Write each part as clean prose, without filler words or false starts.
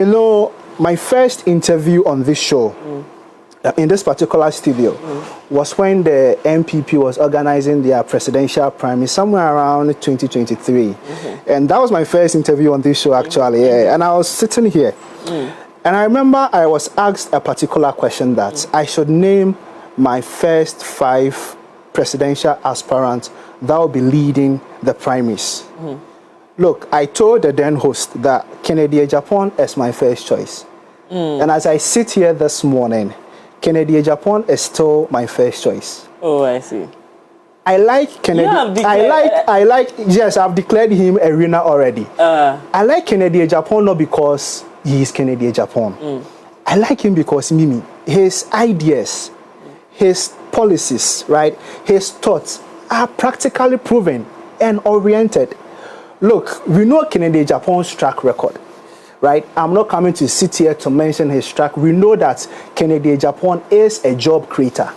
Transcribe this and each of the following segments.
You know, my first interview on this show, in this particular studio, was when the NPP was organizing their presidential primary somewhere around 2023. And that was my first interview on this show, actually. Yeah. And I was sitting here. And I remember I was asked a particular question that I should name my first 5 presidential aspirants that will be leading the primaries. Look, I told the then host that Kennedy Agyapong is my first choice. And as I sit here this morning, Kennedy Agyapong is still my first choice. Oh, I see. I like Kennedy. Yes, I've declared him a winner already. I like Kennedy Agyapong not because he is Kennedy Agyapong. I like him because Mimi, his ideas, his policies, right, his thoughts are practically proven and oriented. Look, we know Kennedy Agyapong's track record, right? I'm not coming to sit here to mention his track. We know that Kennedy Agyapong is a job creator.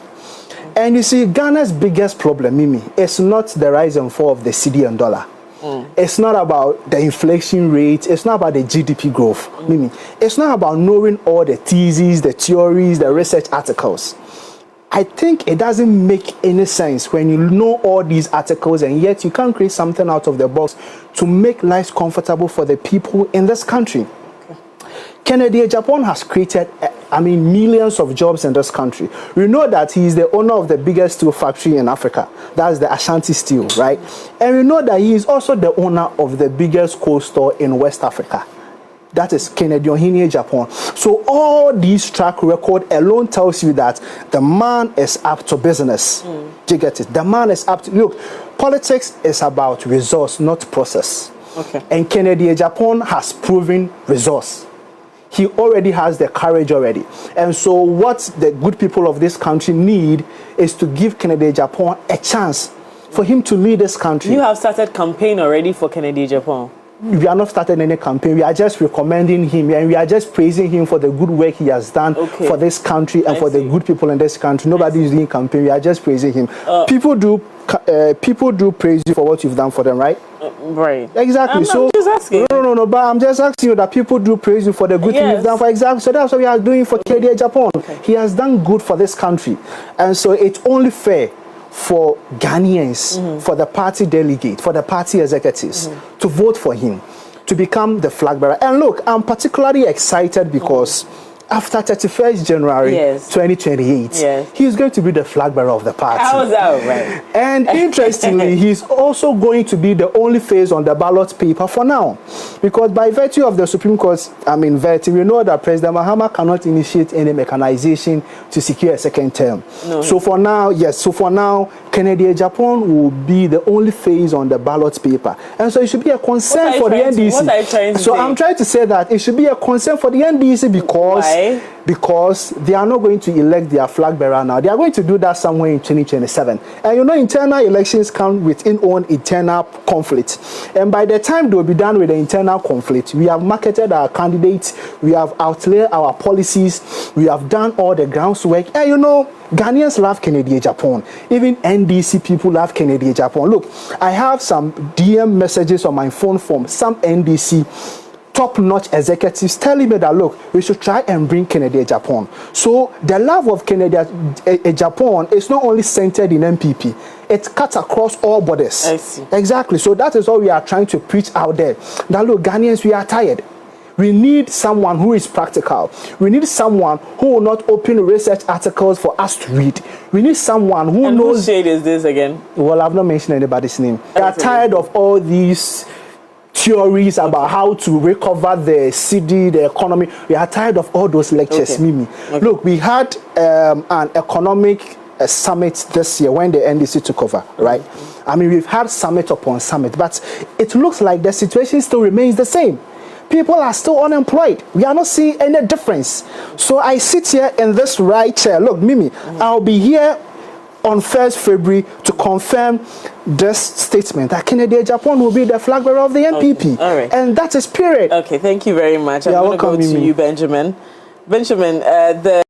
And you see, Ghana's biggest problem, Mimi, is not the rise and fall of the cedi and dollar. It's not about the inflation rate. It's not about the GDP growth, Mimi. It's not about knowing all the theses, the theories, the research articles. I think it doesn't make any sense when you know all these articles and yet you can't create something out of the box to make life comfortable for the people in this country. Kennedy Agyapong has created, millions of jobs in this country. We know that he is the owner of the biggest steel factory in Africa. That's the Ashanti Steel, right? And we know that he is also the owner of the biggest coal store in West Africa. That is Kennedy Agyapong. So all these track record alone tells you that the man is up to business. Do you get it? The man is up to... Look, politics is about resource, not process. And Kennedy Agyapong has proven resource. He already has the courage already. And so what the good people of this country need is to give Kennedy Agyapong a chance for him to lead this country. You have started campaign already for Kennedy Agyapong. We are not starting any campaign. We are just recommending him and we are just praising him for the good work he has done for this country and for the good people in this country. Nobody is doing campaign. We are just praising him. People do praise you for what you've done for them, right? Right. Exactly. I'm just asking. No. But I'm just asking you that people do praise you for the good thing you've done for. Exactly. So that's what we are doing for Kennedy Agyapong. He has done good for this country, and so it's only fair for Ghanaians, for the party delegate, for the party executives to vote for him, to become the flag bearer. And look, I'm particularly excited because after 31st January 2028, he's going to be the flag bearer of the party. How's that, right? And interestingly, he's also going to be the only face on the ballot paper for now. Because by virtue of the Supreme Court's, we know that President Mahama cannot initiate any mechanization to secure a second term. So for now, Kennedy Agyapong will be the only face on the ballot paper. And so it should be a concern for the NDC. What are you trying to say? So I'm trying to say that it should be a concern for the NDC because they are not going to elect their flag bearer now. They are going to do that somewhere in 2027. And you know, internal elections come with its own internal conflict. And by the time they will be done with the internal conflict, we have marketed our candidates, we have outlaid our policies, we have done all the groundwork. And you know, Ghanaians love Kennedy Agyapong. Even NDC people love Kennedy Agyapong. Look, I have some DM messages on my phone from some NDC top-notch executives telling me that, look, we should try and bring Kennedy Agyapong. So the love of Kennedy Agyapong is not only centered in NPP, it cuts across all borders. I see. Exactly. So that is what we are trying to preach out there. That, look, Ghanaians, we are tired. We need someone who is practical. We need someone who will not open research articles for us to read. We need someone who knows... Whose shade is this again? Well, I've not mentioned anybody's name. We are tired of all these theories about how to recover the city, the economy. We are tired of all those lectures, Mimi. Look, we had an economic summit this year when the NDC took over, right? We've had summit upon summit, but it looks like the situation still remains the same. People are still unemployed. We are not seeing any difference. So I sit here in this right chair. Look, Mimi, I'll be here on 1st February to confirm this statement that Kennedy Agyapong will be the flag bearer of the NPP. All right. And that is period. Okay, thank you very much. I'm going to go to you, Benjamin. Benjamin, the